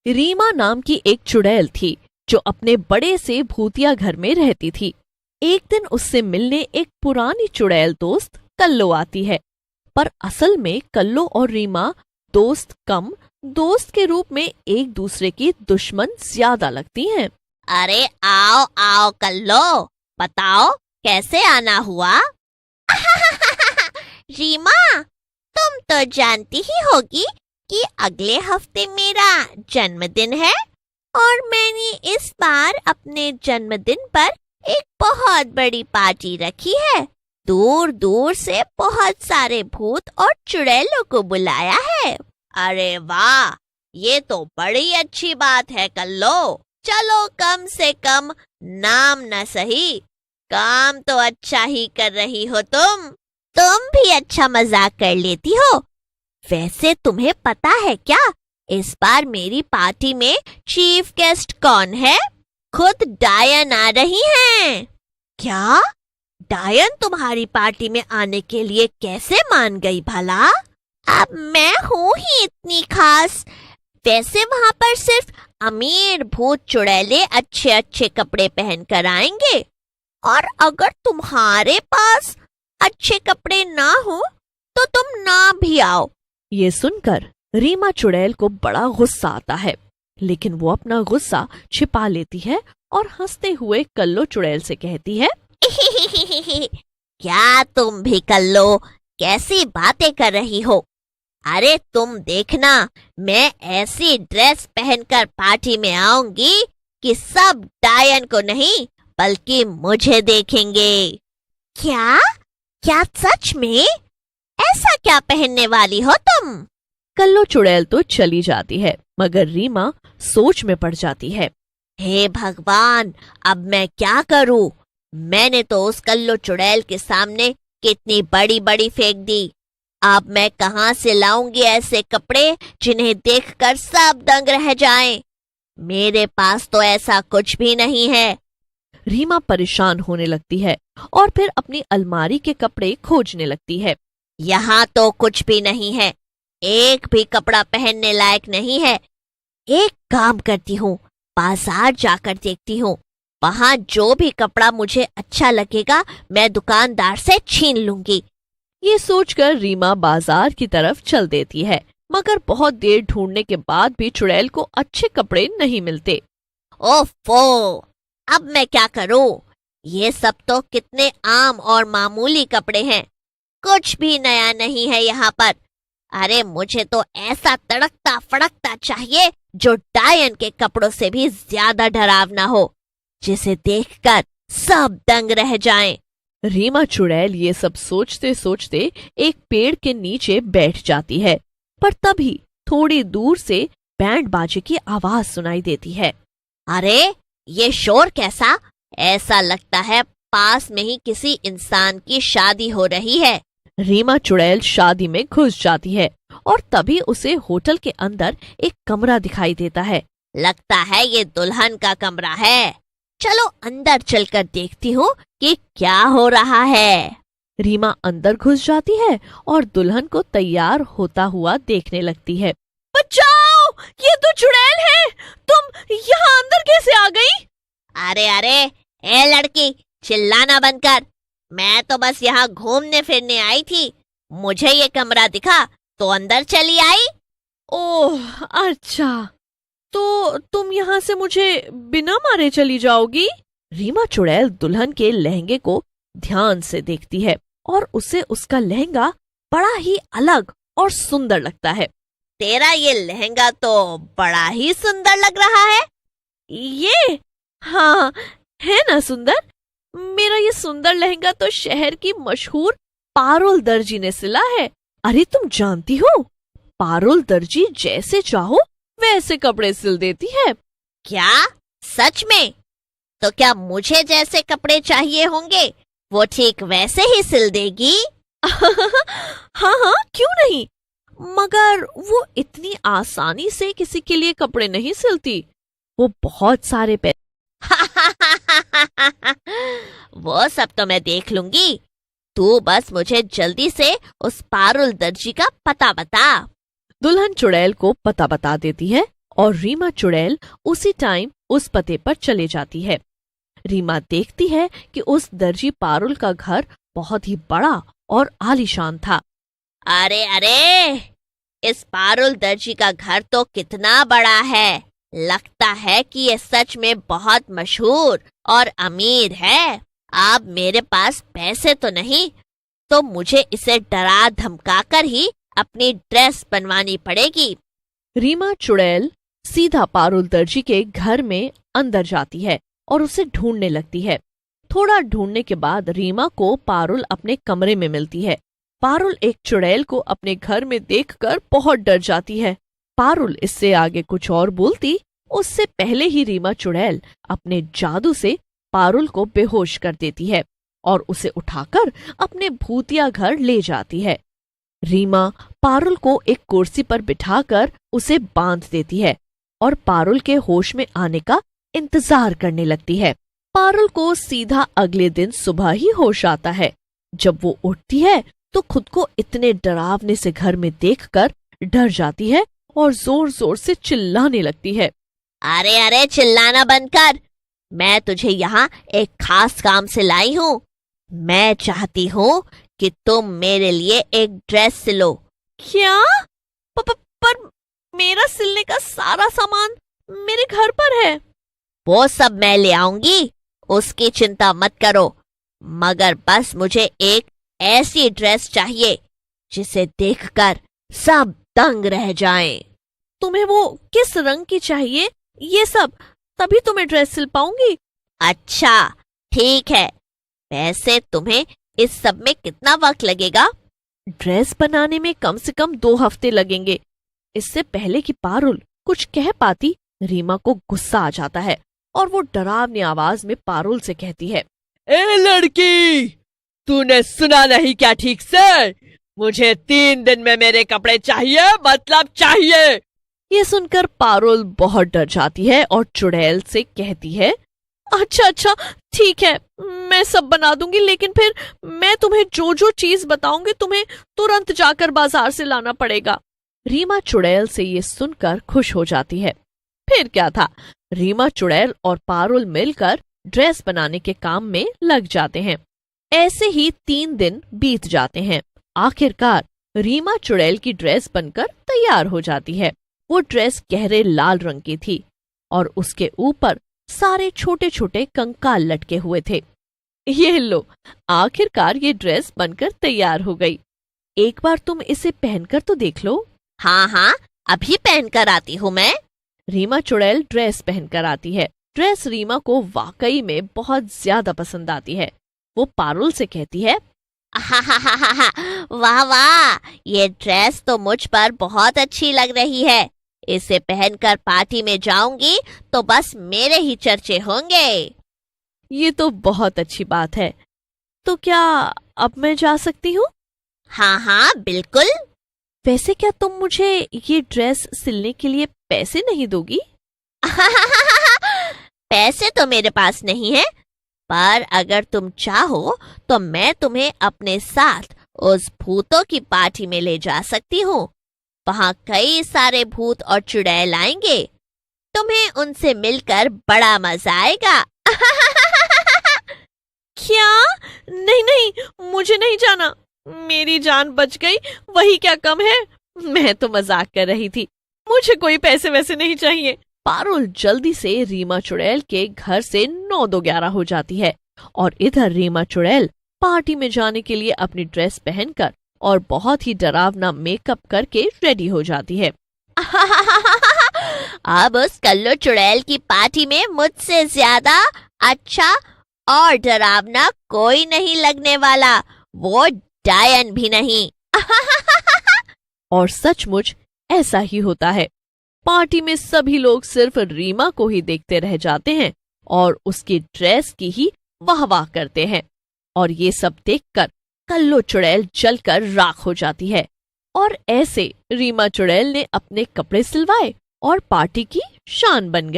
रीमा नाम की एक चुड़ैल थी जो अपने बड़े से भूतिया घर में रहती थी। एक दिन उससे मिलने एक पुरानी चुड़ैल दोस्त कल्लो आती है, पर असल में कल्लो और रीमा दोस्त कम दोस्त के रूप में एक दूसरे की दुश्मन ज्यादा लगती हैं। अरे आओ आओ कल्लो, बताओ कैसे आना हुआ? रीमा, तुम तो जानती ही होगी कि अगले हफ्ते मेरा जन्मदिन है और मैंने इस बार अपने जन्मदिन पर एक बहुत बड़ी पार्टी रखी है। दूर दूर से बहुत सारे भूत और चुड़ैलों को बुलाया है। अरे वाह, ये तो बड़ी अच्छी बात है कल्लो। चलो कम से कम नाम न सही, काम तो अच्छा ही कर रही हो तुम भी अच्छा मजाक कर लेती हो। वैसे तुम्हें पता है क्या, इस बार मेरी पार्टी में चीफ गेस्ट कौन है? खुद डायन आ रही हैं। क्या? डायन तुम्हारी पार्टी में आने के लिए कैसे मान गई भला? अब मैं हूँ ही इतनी खास। वैसे वहां पर सिर्फ अमीर भूत चुड़ैले अच्छे अच्छे कपड़े पहन कर आएंगे, और अगर तुम्हारे पास अच्छे कपड़े ना हो तो तुम ना भी आओ। ये सुनकर रीमा चुड़ैल को बड़ा गुस्सा आता है, लेकिन वो अपना गुस्सा छिपा लेती है और हंसते हुए कल्लो चुड़ैल से कहती है, क्या तुम भी कल्लो कैसी बातें कर रही हो? अरे तुम देखना, मैं ऐसी ड्रेस पहनकर पार्टी में आऊंगी कि सब डायन को नहीं बल्कि मुझे देखेंगे। क्या? क्या सच में? ऐसा क्या पहनने वाली हो तुम? कल्लो चुड़ैल तो चली जाती है, मगर रीमा सोच में पड़ जाती है। हे भगवान, अब मैं क्या करूं? मैंने तो उस कल्लो चुड़ैल के सामने कितनी बड़ी बड़ी फेंक दी। अब मैं कहां से लाऊंगी ऐसे कपड़े जिन्हें देखकर सब दंग रह जाएं? मेरे पास तो ऐसा कुछ भी नहीं है। रीमा परेशान होने लगती है और फिर अपनी अलमारी के कपड़े खोजने लगती है। यहाँ तो कुछ भी नहीं है, एक भी कपड़ा पहनने लायक नहीं है। एक काम करती हूँ, बाजार जाकर देखती हूँ, वहां जो भी कपड़ा मुझे अच्छा लगेगा मैं दुकानदार से छीन लूंगी। ये सोचकर रीमा बाजार की तरफ चल देती है, मगर बहुत देर ढूंढने के बाद भी चुड़ैल को अच्छे कपड़े नहीं मिलते। ओफो, अब मैं क्या करूं? ये सब तो कितने आम और मामूली कपड़े हैं, कुछ भी नया नहीं है यहाँ पर। अरे मुझे तो ऐसा तड़कता फड़कता चाहिए जो डायन के कपड़ों से भी ज्यादा डरावना हो, जिसे देखकर सब दंग रह जाएं। रीमा चुड़ैल ये सब सोचते सोचते एक पेड़ के नीचे बैठ जाती है, पर तभी थोड़ी दूर से बैंड बाजे की आवाज सुनाई देती है। अरे ये शोर कैसा? ऐसा लगता है पास में ही किसी इंसान की शादी हो रही है। रीमा चुड़ैल शादी में घुस जाती है और तभी उसे होटल के अंदर एक कमरा दिखाई देता है। लगता है ये दुल्हन का कमरा है। चलो अंदर चलकर देखती हूँ कि क्या हो रहा है। रीमा अंदर घुस जाती है और दुल्हन को तैयार होता हुआ देखने लगती है। बचाओ, ये तो चुड़ैल है, तुम यहाँ अंदर कैसे आ गई? अरे अरे, ए लड़की, चिल्लाना बंद कर। मैं तो बस यहाँ घूमने फिरने आई थी, मुझे ये कमरा दिखा तो अंदर चली आई। ओह अच्छा, तो तुम यहाँ से मुझे बिना मारे चली जाओगी? रीमा चुड़ैल दुल्हन के लहंगे को ध्यान से देखती है और उसे उसका लहंगा बड़ा ही अलग और सुंदर लगता है। तेरा ये लहंगा तो बड़ा ही सुंदर लग रहा है। ये? हाँ, है ना सुंदर? मेरा ये सुंदर लहंगा तो शहर की मशहूर पारुल दर्जी ने सिला है। अरे तुम जानती हो, पारुल दर्जी जैसे चाहो वैसे कपड़े सिल देती है। क्या? सच में? तो क्या मुझे जैसे कपड़े चाहिए होंगे वो ठीक वैसे ही सिल देगी? हाँ हाँ, क्यों नहीं, मगर वो इतनी आसानी से किसी के लिए कपड़े नहीं सिलती, वो बहुत सारे पैसे। वो सब तो मैं देख लूंगी, तू बस मुझे जल्दी से उस पारुल दर्जी का पता बता। दुल्हन चुड़ैल को पता बता देती है और रीमा चुड़ैल उसी टाइम उस पते पर चले जाती है। रीमा देखती है कि उस दर्जी पारुल का घर बहुत ही बड़ा और आलीशान था। अरे अरे, इस पारुल दर्जी का घर तो कितना बड़ा है। लगता है कि ये सच में बहुत मशहूर और अमीर है। अब मेरे पास पैसे तो नहीं, तो मुझे इसे डरा धमकाकर ही अपनी ड्रेस बनवानी पड़ेगी। रीमा चुड़ैल सीधा पारुल दर्जी के घर में अंदर जाती है और उसे ढूंढने लगती है। थोड़ा ढूंढने के बाद रीमा को पारुल अपने कमरे में मिलती है। पारुल एक चुड़ैल को अपने घर में देखकर बहुत डर जाती है। पारुल इससे आगे कुछ और बोलती उससे पहले ही रीमा चुड़ैल अपने जादू से पारुल को बेहोश कर देती है और उसे उठाकर अपने भूतिया घर ले जाती है। रीमा पारुल को एक कुर्सी पर बिठाकर उसे बांध देती है और पारुल के होश में आने का इंतजार करने लगती है। पारुल को सीधा अगले दिन सुबह ही होश आता है। जब वो उठती है तो खुद को इतने डरावने से घर में देखकर डर जाती है और जोर जोर से चिल्लाने लगती है। अरे अरे, चिल्लाना बंद कर। मैं तुझे यहाँ एक खास काम से लाई हूँ। मैं चाहती हूँ कि तुम मेरे लिए एक ड्रेस सिलो। क्या? पर मेरा सिलने का सारा सामान मेरे घर पर है। वो सब मैं ले आऊंगी, उसकी चिंता मत करो। मगर बस मुझे एक ऐसी ड्रेस चाहिए जिसे देखकर सब दंग रह जाएं। तुम्हें वो किस रंग की चाहिए ये सब, तभी तुम्हें ड्रेस सिल पाऊंगी। अच्छा ठीक है, वैसे तुम्हें इस सब में कितना वक्त लगेगा? ड्रेस बनाने में कम से कम 2 हफ्ते लगेंगे। इससे पहले कि पारुल कुछ कह पाती, रीमा को गुस्सा आ जाता है और वो डरावनी आवाज में पारुल से कहती है, ए लड़की, तूने सुना नहीं क्या ठीक से? मुझे 3 दिन में मेरे कपड़े चाहिए, मतलब चाहिए। ये सुनकर पारुल बहुत डर जाती है और चुड़ैल से कहती है, अच्छा ठीक है, मैं सब बना दूंगी, लेकिन फिर मैं तुम्हें जो जो चीज बताऊंगी तुम्हें तुरंत जाकर बाजार से लाना पड़ेगा। रीमा चुड़ैल से ये सुनकर खुश हो जाती है। फिर क्या था, रीमा चुड़ैल और पारुल मिलकर ड्रेस बनाने के काम में लग जाते हैं। ऐसे ही 3 दिन बीत जाते हैं। आखिरकार रीमा चुड़ैल की ड्रेस बनकर तैयार हो जाती है। वो ड्रेस गहरे लाल रंग की थी और उसके ऊपर सारे छोटे छोटे कंकाल लटके हुए थे। ये लो, आखिरकार ये ड्रेस बनकर तैयार हो गई। एक बार तुम इसे पहनकर तो देख लो। हाँ, अभी पहनकर आती हूँ मैं। रीमा चुड़ैल ड्रेस पहनकर आती है। ड्रेस रीमा को वाकई में बहुत ज्यादा पसंद आती है। वो पारुल से कहती है, वाह वाह, ये ड्रेस तो मुझ पर बहुत अच्छी लग रही है। इसे पहनकर पार्टी में जाऊंगी तो बस मेरे ही चर्चे होंगे। ये तो बहुत अच्छी बात है। तो क्या अब मैं जा सकती हूँ? हाँ बिल्कुल। वैसे क्या तुम मुझे ये ड्रेस सिलने के लिए पैसे नहीं दोगी? पैसे तो मेरे पास नहीं है, पर अगर तुम चाहो तो मैं तुम्हें अपने साथ उस भूतों की पार्टी में ले जा सकती हूँ। वहाँ कई सारे भूत और चुड़ैल आएंगे। तुम्हें उनसे मिलकर बड़ा मजा आएगा। क्या? नहीं, मुझे नहीं जाना। मेरी जान बच गई, वही क्या कम है। मैं तो मजाक कर रही थी, मुझे कोई पैसे वैसे नहीं चाहिए। पारुल जल्दी से रीमा चुड़ैल के घर से 9-2-11 हो जाती है और इधर रीमा चुड़ैल पार्टी में जाने के लिए अपनी ड्रेस पहनकर और बहुत ही डरावना मेकअप करके रेडी हो जाती है। अब उस कल्लू चुड़ैल की पार्टी में मुझसे ज्यादा अच्छा और डरावना कोई नहीं लगने वाला, वो डायन भी नहीं। और सचमुच ऐसा ही होता है। पार्टी में सभी लोग सिर्फ रीमा को ही देखते रह जाते हैं और उसकी ड्रेस की ही वाह करते हैं। और ये सब देखकर कल्लू चुड़ैल जलकर राख हो जाती है। और ऐसे रीमा चुड़ैल ने अपने कपड़े सिलवाए और पार्टी की शान बन गई।